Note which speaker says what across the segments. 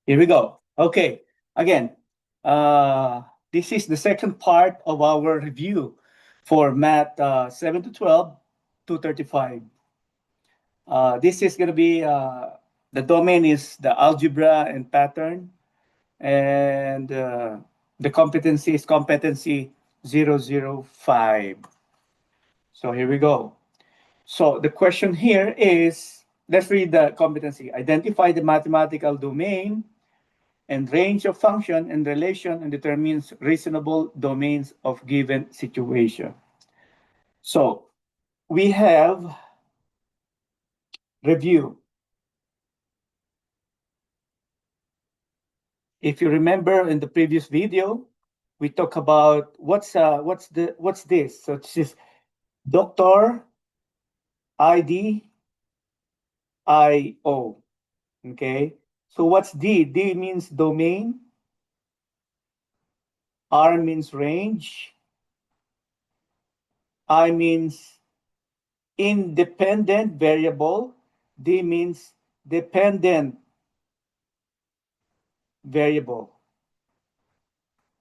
Speaker 1: Here we go. Okay, again, this is the second part of our review for Math 7 to 12, 235. This is going to be, the domain is the algebra and pattern, and the competency is competency 005. So here we go. So the question here is, let's read the competency. Identify the mathematical domain and range of function and relation and determines reasonable domains of given situation. So we have review. If you remember in the previous video, we talked about what's this? So this is Dr. ID IO. Okay. So what's D? D means domain. R means range. I means independent variable. D means dependent variable.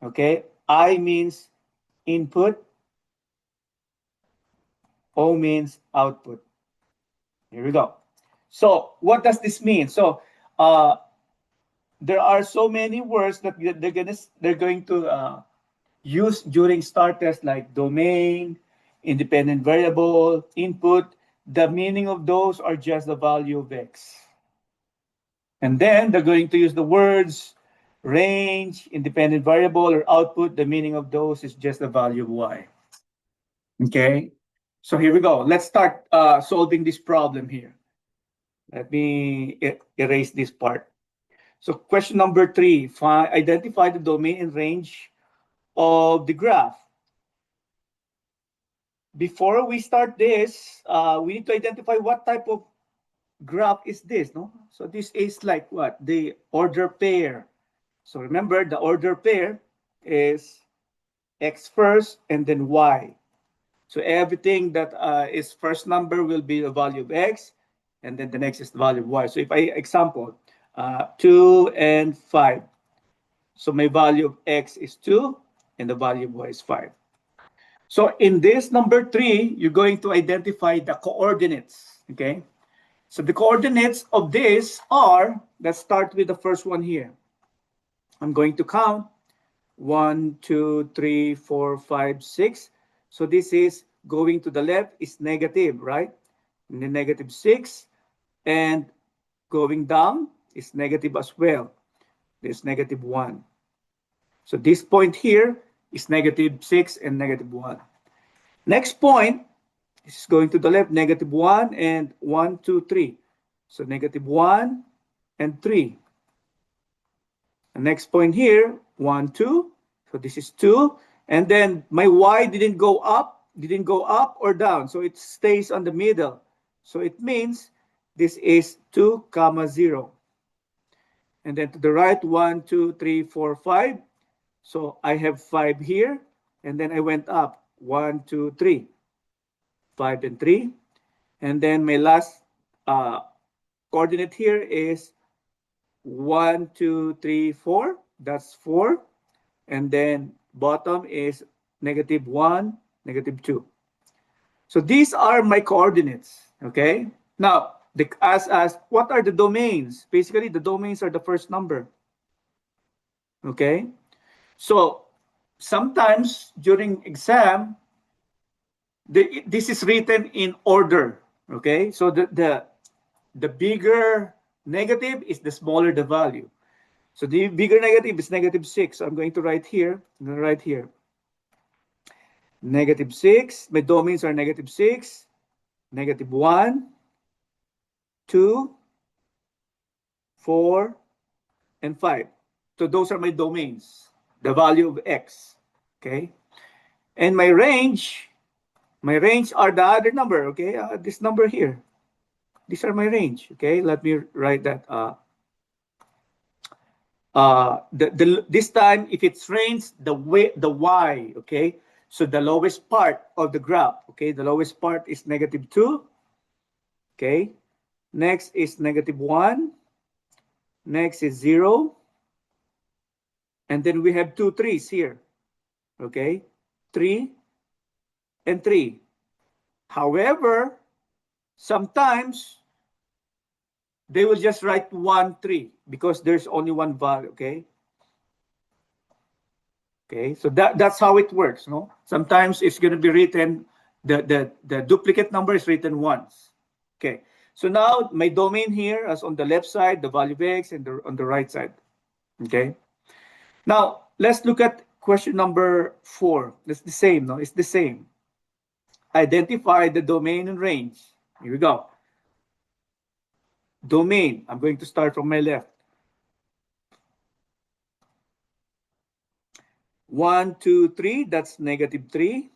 Speaker 1: Okay. I means input. O means output. Here we go. So what does this mean? So there are so many words that they're going to use during start test, like domain, independent variable, input. The meaning of those are just the value of x. And then they're going to use the words range, independent variable, or output. The meaning of those is just the value of y. Okay, so here we go. Let's start solving this problem here. Let me erase this part. So question number 3, identify the domain and range of the graph. Before we start this, we need to identify what type of graph is this, no? So this is like what? The order pair. So remember, the order pair is x first and then y. So everything that is first number will be the value of x, and then the next is the value of y. So if I example 2 and 5, so my value of x is 2 and the value of y is 5. So in this number 3, you're going to identify the coordinates. Okay, so the coordinates of this are, let's start with the first one here. I'm going to count 1, 2, 3, 4, 5, 6. So this is going to the left is negative, right? And then negative 6. And going down is negative as well. There's negative 1. So this point here is negative 6 and negative 1. Next point is going to the left, negative 1 and 1, 2, 3. So negative 1 and 3. The next point here, 1, 2. So this is 2. And then my y didn't go up or down. So it stays on the middle. So it means this is 2, 0. And then to the right, 1, 2, 3, 4, 5. So I have 5 here. And then I went up, 1, 2, 3. 5 and 3. And then my last coordinate here is 1, 2, 3, 4. That's 4. And then bottom is negative 1, negative 2. So these are my coordinates. Okay. Now, as what are the domains? Basically, the domains are the first number. Okay. So sometimes during exam, this is written in order. Okay. So the bigger negative is the smaller the value. So the bigger negative is negative 6. So I'm going to write here. I'm going to write here. Negative 6. My domains are negative 6, negative 1, 2, 4, and 5. So those are my domains, the value of x. Okay. And my range are the other number. Okay. This number here. These are my range. Okay. Let me write that. This time, if it's range, the y. Okay. So the lowest part of the graph. Okay. The lowest part is negative 2. Okay. Next is negative 1. Next is 0. And then we have 2 3s here. Okay? 3 and 3. However, sometimes they will just write 1 3 because there's only one value. Okay? Okay, so that's how it works. No, sometimes it's going to be written, the duplicate number is written once. Okay, so now my domain here is on the left side, the value of x, and on the right side. Okay, now let's look at question number 4. It's the same. No, it's the same. Identify the domain and range. Here we go. Domain. I'm going to start from my left. 1 2 3, that's -3.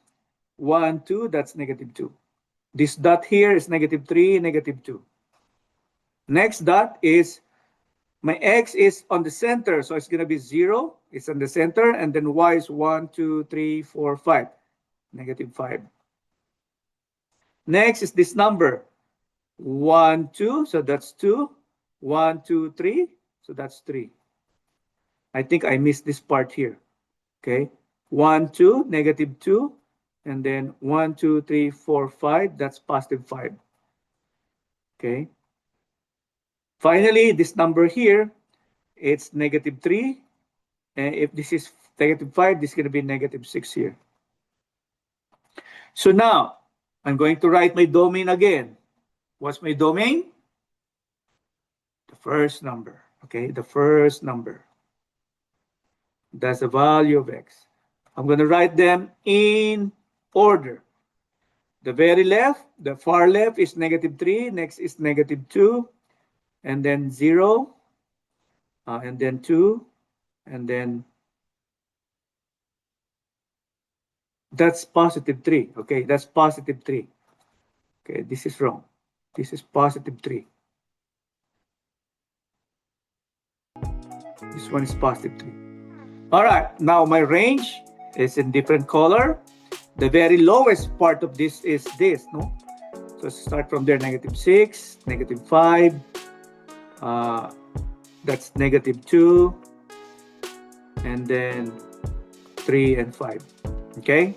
Speaker 1: 1 2, that's -2. This dot here is -3, -2. Next dot is my x is on the center, so it's going to be 0. It's on the center, and then y is 1 2 3 4 5, -5. Next is this number 1 2, so that's 2. 1 2 3, so that's 3. I think I missed this part here. Okay, 1 2, -2, and then 1 2 3 4 5, that's +5. Okay, finally this number here, it's -3, and if this is -5, this is going to be -6 here. So now I'm going to write my domain again. What's my domain? The first number. Okay, the first number. That's the value of x. I'm going to write them in order. The very left, the far left is -3, next is -2, and then 0, and then 2, and then that's +3. Okay, that's +3. Okay, this is wrong. This is +3. This one is +3. All right, now my range is in different color. The very lowest part of this is this, no? So start from there, -6, -5, that's -2, and then 3 and 5. Okay?